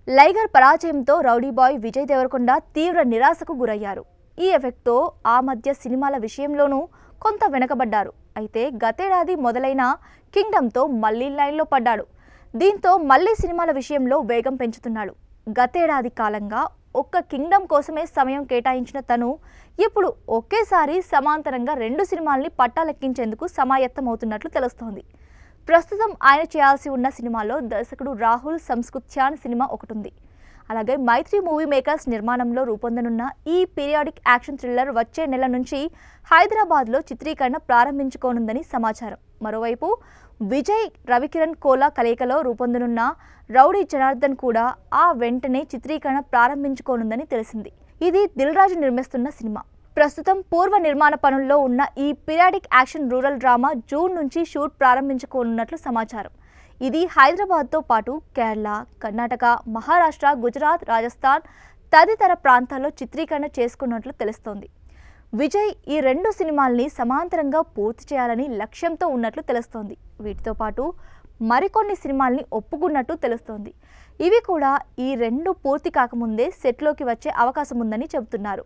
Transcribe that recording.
లైగర్ పరాజయంతో rowdy boy Vijay Devarakonda తీవ్ర నిరాశకు గురయ్యారు. ఈ ఎఫెక్ట్తో ఆ మధ్య సినిమాల విషయంలోనూ కొంత వెనకబడ్డారు. అయితే గతేడాది మొదలైన కింగ్డమ్తో మళ్లీ లైన్లో పడ్డాడు. దీంతో మళ్లీ సినిమాల విషయంలో వేగం పెంచుతున్నాడు. గతేడాది కాలంగా ఒక్క కింగ్డమ్ కోసమే సమయం కేటాయించిన తను ఇప్పుడు ఒకేసారి సమాంతరంగా 2 సినిమాల్ని పట్టాలెక్కించేందుకు సమాయత్తమవుతున్నట్లు తెలుస్తోంది. ప్రస్తుతం ఆయన చేయాల్సి ఉన్న సినిమాలో దర్శకుడు రాహుల్ సంస్కృత్యాన్ సినిమా ఒకటుంది. అలాగే మైత్రి మూవీ మేకర్స్ నిర్మాణంలో రూపొందనున్న ఈ పీరియాడిక్ యాక్షన్ థ్రిల్లర్ వచ్చే నెల నుంచి హైదరాబాద్లో చిత్రీకరణ ప్రారంభించుకోనుందని సమాచారం. మరోవైపు విజయ్ రవికిరణ్ కోలా కలయికలో రూపొందనున్న రౌడీ జనార్దన్ కూడా ఆ వెంటనే చిత్రీకరణ ప్రారంభించుకోనుందని తెలిసింది. ఇది దిల్ రాజు నిర్మిస్తున్న సినిమా. ప్రస్తుతం పూర్వ నిర్మాణ పనుల్లో ఉన్న ఈ periodic action rural drama June నుంచి షూట్ ప్రారంభించుకోనున్నట్లు సమాచారం. ఇది హైదరాబాద్తో పాటు కేరళ, కర్ణాటక, మహారాష్ట్ర, గుజరాత్, రాజస్థాన్ తదితర ప్రాంతాల్లో చిత్రీకరణ చేసుకున్నట్లు తెలుస్తోంది. విజయ్ ఈ 2 సినిమాల్ని సమాంతరంగా పూర్తి చేయాలని లక్ష్యంతో ఉన్నట్లు తెలుస్తోంది. వీటితో పాటు మరికొన్ని సినిమాల్ని ఒప్పుకున్నట్టు తెలుస్తోంది. ఇవి కూడా ఈ 2 పూర్తి కాకముందే సెట్లోకి వచ్చే అవకాశం ఉందని చెబుతున్నారు.